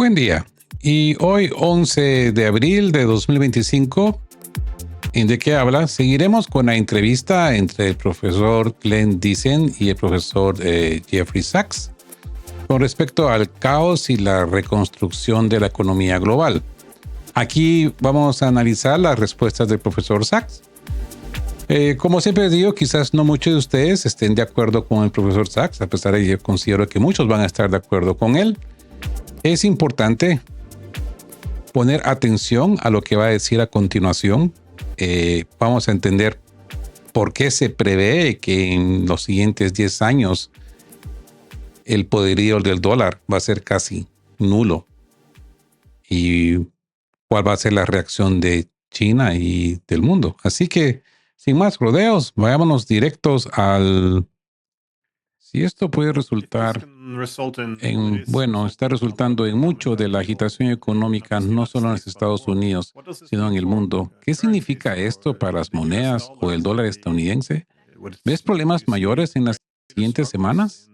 Buen día. Y hoy, 11 de abril de 2025, en ¿De qué habla? Seguiremos con la entrevista entre el profesor Glenn Diesen y el profesor Jeffrey Sachs con respecto al caos y la reconstrucción de la economía global. Aquí vamos a analizar las respuestas del profesor Sachs. Como siempre digo, quizás no muchos de ustedes estén de acuerdo con el profesor Sachs, a pesar de que yo considero que muchos van a estar de acuerdo con él. Es importante poner atención a lo que va a decir a continuación. Vamos a entender por qué se prevé que en los siguientes 10 años el poderío del dólar va a ser casi nulo y cuál va a ser la reacción de China y del mundo. Así que, sin más rodeos, vayámonos directos al... Si esto puede resultar está resultando en mucho de la agitación económica, no solo en los Estados Unidos, sino en el mundo. ¿Qué significa esto para las monedas o el dólar estadounidense? ¿Ves problemas mayores en las siguientes semanas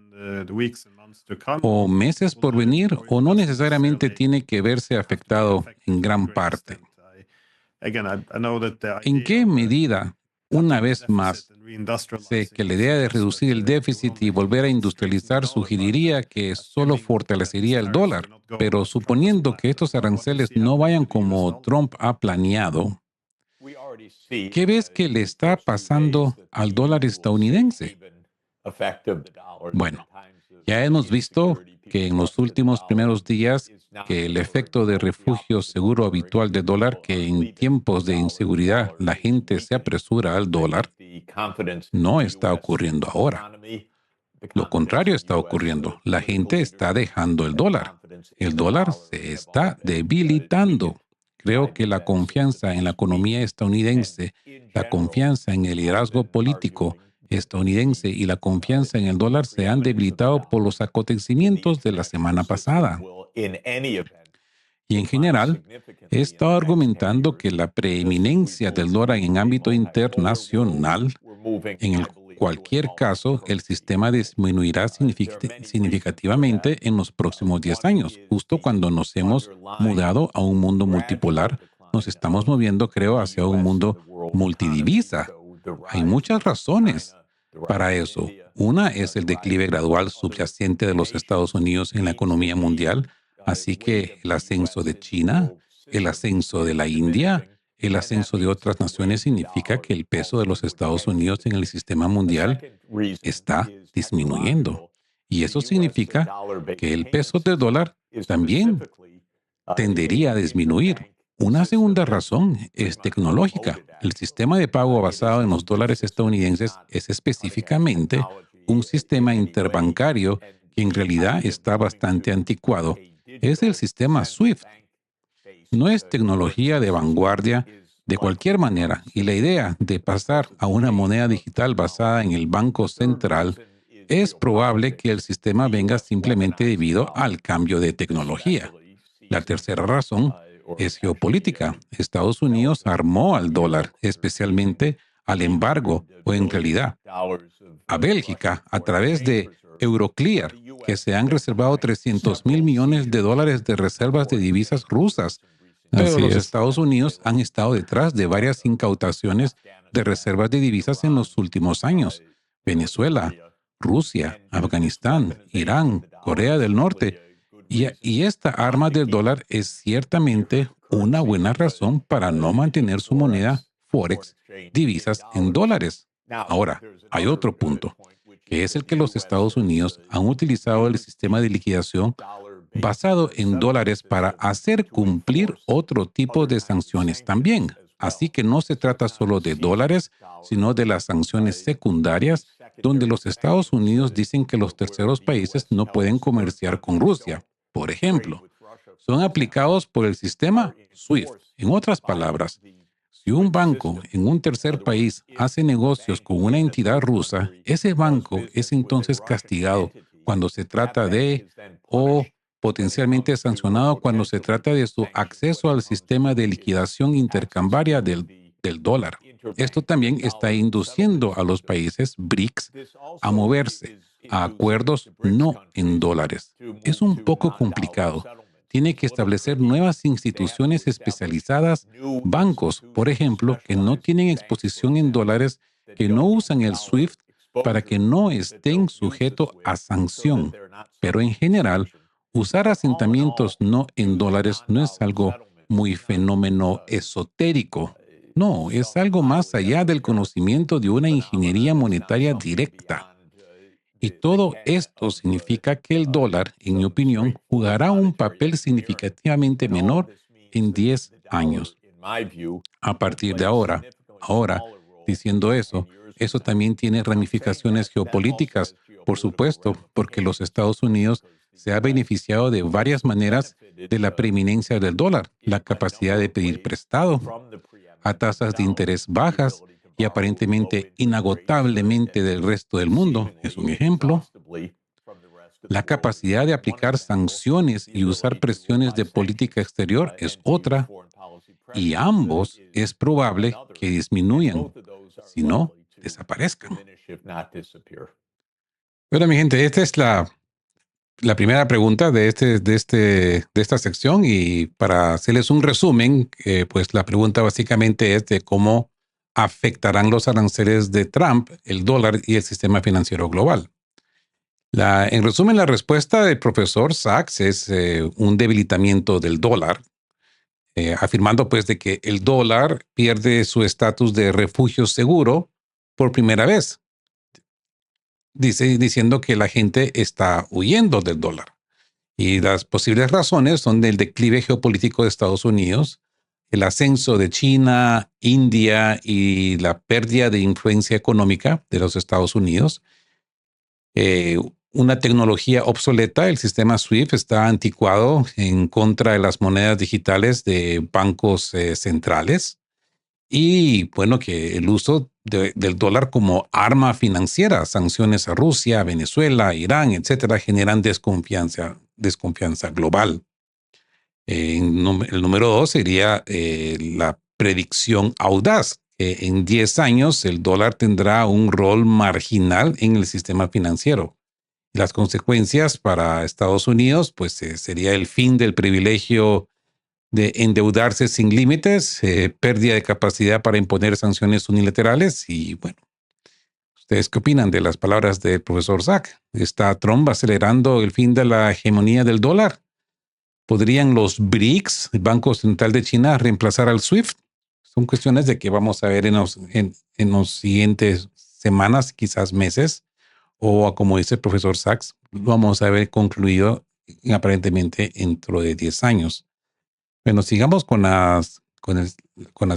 o meses por venir, o no necesariamente tiene que verse afectado en gran parte? ¿En qué medida, una vez más, sé que la idea de reducir el déficit y volver a industrializar sugeriría que solo fortalecería el dólar? Pero suponiendo que estos aranceles no vayan como Trump ha planeado, ¿qué ves que le está pasando al dólar estadounidense? Bueno, ya hemos visto que en los últimos primeros días que el efecto de refugio seguro habitual del dólar, que en tiempos de inseguridad la gente se apresura al dólar, no está ocurriendo ahora. Lo contrario está ocurriendo. La gente está dejando el dólar. El dólar se está debilitando. Creo que la confianza en la economía estadounidense, la confianza en el liderazgo político estadounidense y la confianza en el dólar se han debilitado por los acontecimientos de la semana pasada. Y en general, he estado argumentando que la preeminencia del dólar en ámbito internacional, en cualquier caso, el sistema disminuirá significativamente en los próximos 10 años. Justo cuando nos hemos mudado a un mundo multipolar, nos estamos moviendo, creo, hacia un mundo multidivisa. Hay muchas razones para eso. Una es el declive gradual subyacente de los Estados Unidos en la economía mundial, así que el ascenso de China, el ascenso de la India, el ascenso de otras naciones significa que el peso de los Estados Unidos en el sistema mundial está disminuyendo. Y eso significa que el peso del dólar también tendería a disminuir. Una segunda razón es tecnológica. El sistema de pago basado en los dólares estadounidenses es específicamente un sistema interbancario que en realidad está bastante anticuado. Es el sistema SWIFT. No es tecnología de vanguardia de cualquier manera, y la idea de pasar a una moneda digital basada en el Banco Central es probable que el sistema venga simplemente debido al cambio de tecnología. La tercera razón es geopolítica. Estados Unidos armó al dólar, especialmente al embargo, o en realidad a Bélgica, a través de Euroclear, que se han reservado $300,000 millones de reservas de divisas rusas. Pero los Estados Unidos han estado detrás de varias incautaciones de reservas de divisas en los últimos años. Venezuela, Rusia, Afganistán, Irán, Corea del Norte. Y esta arma del dólar es ciertamente una buena razón para no mantener su moneda Forex, divisas en dólares. Ahora, hay otro punto, que es el que los Estados Unidos han utilizado el sistema de liquidación basado en dólares para hacer cumplir otro tipo de sanciones también. Así que no se trata solo de dólares, sino de las sanciones secundarias, donde los Estados Unidos dicen que los terceros países no pueden comerciar con Rusia. Por ejemplo, son aplicados por el sistema SWIFT. En otras palabras, si un banco en un tercer país hace negocios con una entidad rusa, ese banco es entonces castigado cuando se trata de, o potencialmente sancionado cuando se trata de su acceso al sistema de liquidación intercambiaria del dólar. Esto también está induciendo a los países BRICS a moverse a acuerdos no en dólares. Es un poco complicado. tiene que establecer nuevas instituciones especializadas, bancos, por ejemplo, que no tienen exposición en dólares, que no usan el SWIFT para que no estén sujetos a sanción. Pero en general, usar asentamientos no en dólares no es algo muy fenómeno esotérico. No, es algo más allá del conocimiento de una ingeniería monetaria directa. Y todo esto significa que el dólar, en mi opinión, jugará un papel significativamente menor en 10 años. A partir de ahora, ahora, diciendo eso también tiene ramificaciones geopolíticas, por supuesto, porque los Estados Unidos se ha beneficiado de varias maneras de la preeminencia del dólar, la capacidad de pedir prestado a tasas de interés bajas y aparentemente inagotablemente del resto del mundo, es un ejemplo. La capacidad de aplicar sanciones y usar presiones de política exterior es otra, y ambos es probable que disminuyan, si no, desaparezcan. Bueno, mi gente, esta es la primera pregunta de esta sección y para hacerles un resumen, pues la pregunta básicamente es de cómo afectarán los aranceles de Trump, el dólar y el sistema financiero global. En resumen, la respuesta del profesor Sachs es un debilitamiento del dólar, afirmando pues de que el dólar pierde su estatus de refugio seguro por primera vez, diciendo que la gente está huyendo del dólar. Y las posibles razones son el declive geopolítico de Estados Unidos, el ascenso de China, India y la pérdida de influencia económica de los Estados Unidos. Una tecnología obsoleta, el sistema SWIFT está anticuado en contra de las monedas digitales de bancos centrales. Y bueno, que el uso del dólar como arma financiera, sanciones a Rusia, Venezuela, Irán, etcétera, generan desconfianza global. El número dos sería la predicción audaz, que en 10 años el dólar tendrá un rol marginal en el sistema financiero. Las consecuencias para Estados Unidos, pues sería el fin del privilegio de endeudarse sin límites, pérdida de capacidad para imponer sanciones unilaterales y bueno, ¿ustedes qué opinan de las palabras del profesor Zack? ¿Está Trump acelerando el fin de la hegemonía del dólar? ¿Podrían los BRICS, el Banco Central de China, reemplazar al SWIFT? Son cuestiones de que vamos a ver en los siguientes semanas, quizás meses, o como dice el profesor Sachs, lo vamos a ver concluido aparentemente dentro de 10 años. Bueno, sigamos con las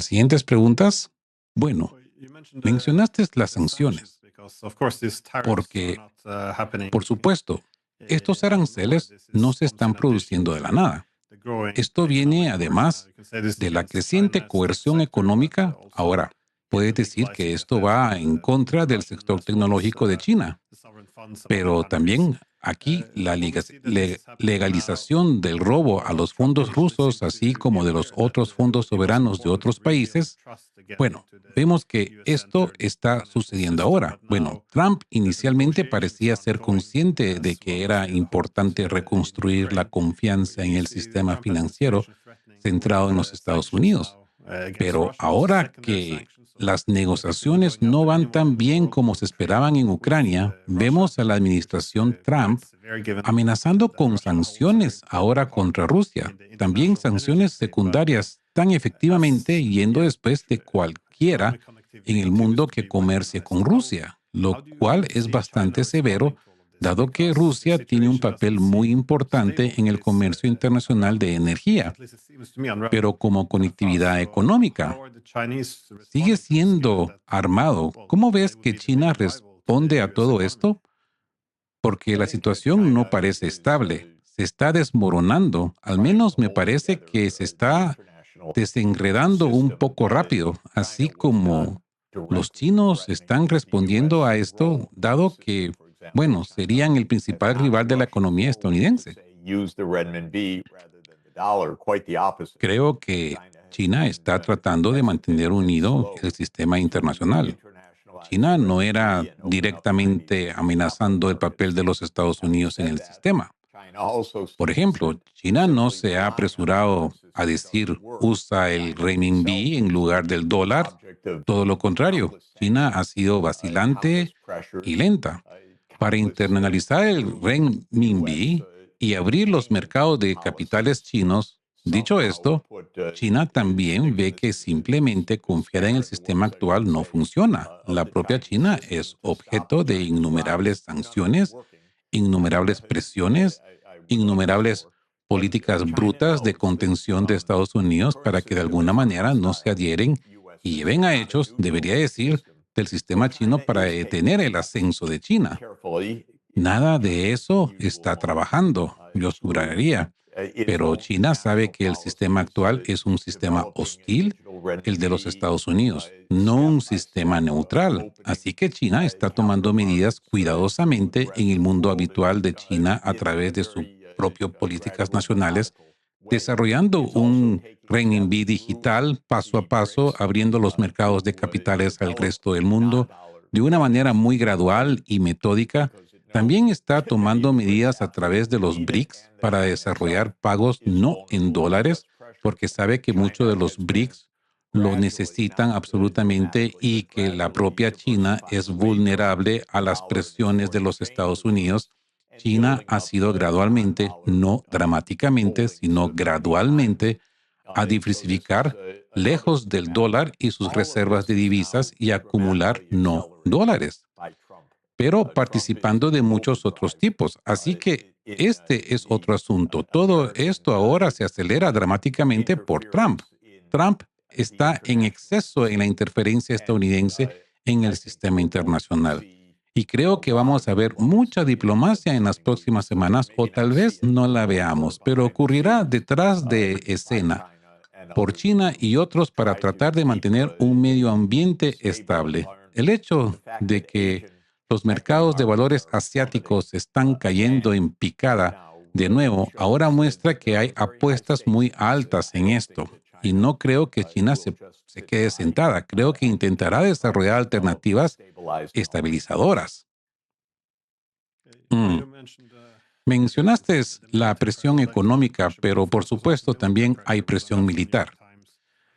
siguientes preguntas. Bueno, mencionaste las sanciones, porque, por supuesto, estos aranceles no se están produciendo de la nada. Esto viene además de la creciente coerción económica. Ahora, puedes decir que esto va en contra del sector tecnológico de China, pero también aquí la legalización del robo a los fondos rusos, así como de los otros fondos soberanos de otros países, bueno, vemos que esto está sucediendo ahora. Bueno, Trump inicialmente parecía ser consciente de que era importante reconstruir la confianza en el sistema financiero centrado en los Estados Unidos. Pero ahora que las negociaciones no van tan bien como se esperaban en Ucrania, vemos a la administración Trump amenazando con sanciones ahora contra Rusia. También sanciones secundarias tan efectivamente yendo después de cualquiera en el mundo que comercie con Rusia, lo cual es bastante severo, dado que Rusia tiene un papel muy importante en el comercio internacional de energía, pero como conectividad económica. Sigue siendo armado. ¿Cómo ves que China responde a todo esto? Porque la situación no parece estable, se está desmoronando, al menos me parece que se está desenredando un poco rápido, así como los chinos están respondiendo a esto, dado que, bueno, serían el principal rival de la economía estadounidense. Creo que China está tratando de mantener unido el sistema internacional. China no era directamente amenazando el papel de los Estados Unidos en el sistema. Por ejemplo, China no se ha apresurado a decir usa el renminbi en lugar del dólar. Todo lo contrario, China ha sido vacilante y lenta. Para internalizar el renminbi y abrir los mercados de capitales chinos, dicho esto, China también ve que simplemente confiar en el sistema actual no funciona. La propia China es objeto de innumerables sanciones, innumerables presiones, innumerables políticas brutas de contención de Estados Unidos para que de alguna manera no se adhieren y lleven a hechos, debería decir, del sistema chino para detener el ascenso de China. Nada de eso está trabajando, yo juraría. Pero China sabe que el sistema actual es un sistema hostil, el de los Estados Unidos, no un sistema neutral. Así que China está tomando medidas cuidadosamente en el mundo habitual de China a través de sus propias políticas nacionales, desarrollando un renminbi digital paso a paso, abriendo los mercados de capitales al resto del mundo de una manera muy gradual y metódica. También está tomando medidas a través de los BRICS para desarrollar pagos no en dólares, porque sabe que muchos de los BRICS lo necesitan absolutamente y que la propia China es vulnerable a las presiones de los Estados Unidos. China ha sido gradualmente, no dramáticamente, sino gradualmente, a diversificar lejos del dólar y sus reservas de divisas y acumular no dólares, pero participando de muchos otros tipos. Así que este es otro asunto. Todo esto ahora se acelera dramáticamente por Trump. Trump está en exceso en la interferencia estadounidense en el sistema internacional. Y creo que vamos a ver mucha diplomacia en las próximas semanas, o tal vez no la veamos, pero ocurrirá detrás de escena por China y otros para tratar de mantener un medio ambiente estable. El hecho de que los mercados de valores asiáticos están cayendo en picada de nuevo ahora muestra que hay apuestas muy altas en esto. Y no creo que China se quede sentada. Creo que intentará desarrollar alternativas estabilizadoras. Mm. Mencionaste la presión económica, pero por supuesto también hay presión militar.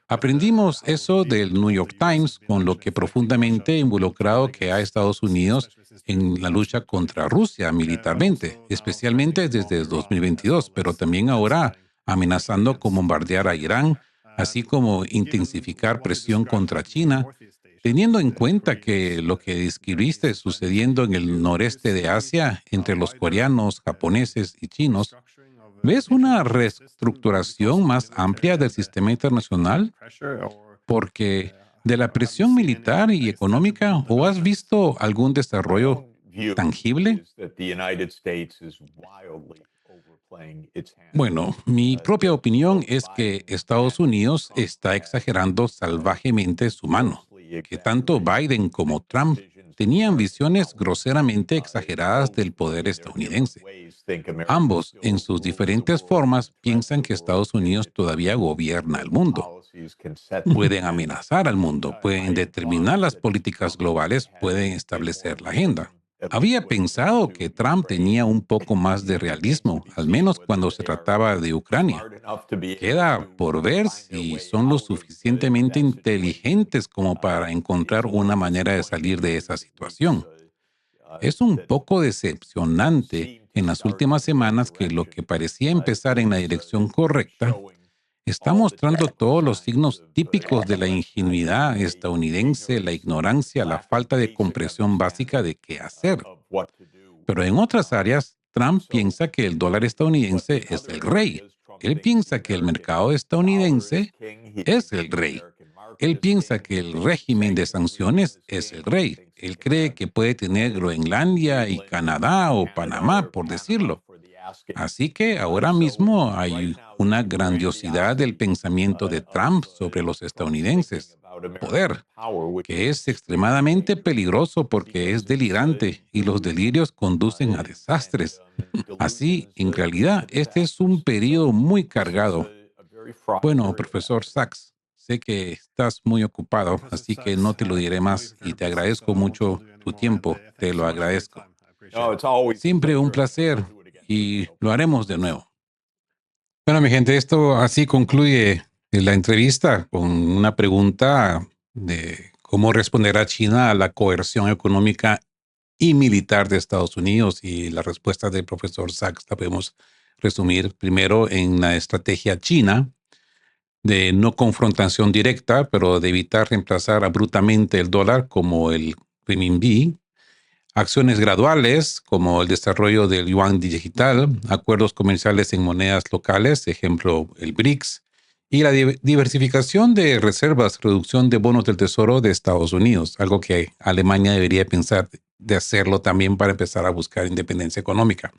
Aprendimos eso del New York Times, con lo que profundamente involucrado que ha Estados Unidos en la lucha contra Rusia militarmente, especialmente desde 2022, pero también ahora amenazando con bombardear a Irán, así como intensificar presión contra China, teniendo en cuenta que lo que describiste sucediendo en el noreste de Asia entre los coreanos, japoneses y chinos. ¿Ves una reestructuración más amplia del sistema internacional? Porque de la presión militar y económica, ¿o has visto algún desarrollo tangible? Bueno, mi propia opinión es que Estados Unidos está exagerando salvajemente su mano, que tanto Biden como Trump tenían visiones groseramente exageradas del poder estadounidense. Ambos, en sus diferentes formas, piensan que Estados Unidos todavía gobierna el mundo. Pueden amenazar al mundo, pueden determinar las políticas globales, pueden establecer la agenda. Había pensado que Trump tenía un poco más de realismo, al menos cuando se trataba de Ucrania. Queda por ver si son lo suficientemente inteligentes como para encontrar una manera de salir de esa situación. Es un poco decepcionante en las últimas semanas que lo que parecía empezar en la dirección correcta está mostrando todos los signos típicos de la ingenuidad estadounidense, la ignorancia, la falta de comprensión básica de qué hacer. Pero en otras áreas, Trump piensa que el dólar estadounidense es el rey. Él piensa que el mercado estadounidense es el rey. Él piensa que el régimen de sanciones es el rey. Él cree que puede tener Groenlandia y Canadá o Panamá, por decirlo. Así que ahora mismo hay una grandiosidad del pensamiento de Trump sobre los estadounidenses. Poder, que es extremadamente peligroso porque es delirante y los delirios conducen a desastres. Así, en realidad, este es un periodo muy cargado. Bueno, profesor Sachs, sé que estás muy ocupado, así que no te lo diré más y te agradezco mucho tu tiempo, te lo agradezco. Siempre un placer y lo haremos de nuevo. Bueno, mi gente, esto así concluye la entrevista con una pregunta de cómo responderá China a la coerción económica y militar de Estados Unidos, y la respuesta del profesor Sachs la podemos resumir primero en la estrategia china de no confrontación directa, pero de evitar reemplazar abruptamente el dólar como el renminbi, acciones graduales como el desarrollo del yuan digital, acuerdos comerciales en monedas locales, ejemplo el BRICS, y la diversificación de reservas, reducción de bonos del Tesoro de Estados Unidos, algo que Alemania debería pensar de hacerlo también para empezar a buscar independencia económica.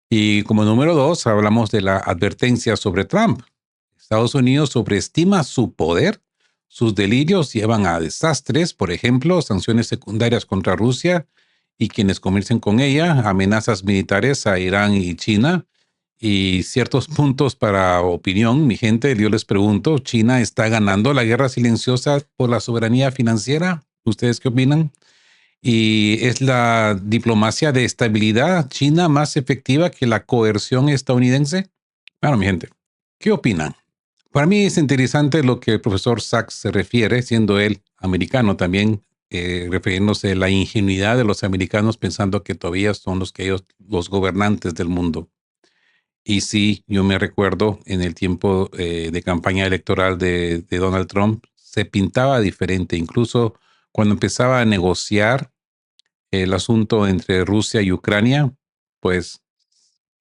Y como número 2, hablamos de la advertencia sobre Trump. Estados Unidos sobreestima su poder. Sus delirios llevan a desastres, por ejemplo, sanciones secundarias contra Rusia y quienes comercian con ella, amenazas militares a Irán y China, y ciertos puntos para opinión. Mi gente, yo les pregunto, ¿China está ganando la guerra silenciosa por la soberanía financiera? ¿Ustedes qué opinan? ¿Y es la diplomacia de estabilidad china más efectiva que la coerción estadounidense? Bueno, mi gente, ¿qué opinan? Para mí es interesante lo que el profesor Sachs se refiere, siendo él americano también, refiriéndose a la ingenuidad de los americanos pensando que todavía son los gobernantes del mundo. Y sí, yo me recuerdo en el tiempo de campaña electoral de Donald Trump, se pintaba diferente, incluso cuando empezaba a negociar el asunto entre Rusia y Ucrania, pues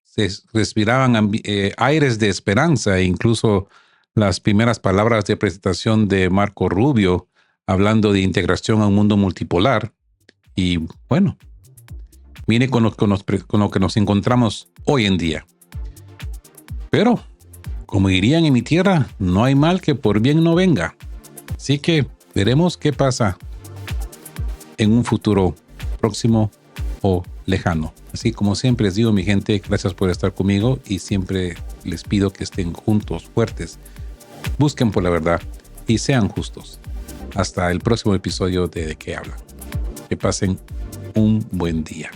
se respiraban aires de esperanza, e incluso las primeras palabras de presentación de Marco Rubio hablando de integración a un mundo multipolar. Y bueno, mire con lo que nos encontramos hoy en día. Pero, como dirían en mi tierra, no hay mal que por bien no venga. Así que veremos qué pasa en un futuro próximo o lejano. Así como siempre les digo, mi gente, gracias por estar conmigo y siempre les pido que estén juntos, fuertes, busquen por la verdad y sean justos. Hasta el próximo episodio de qué hablan. Que pasen un buen día.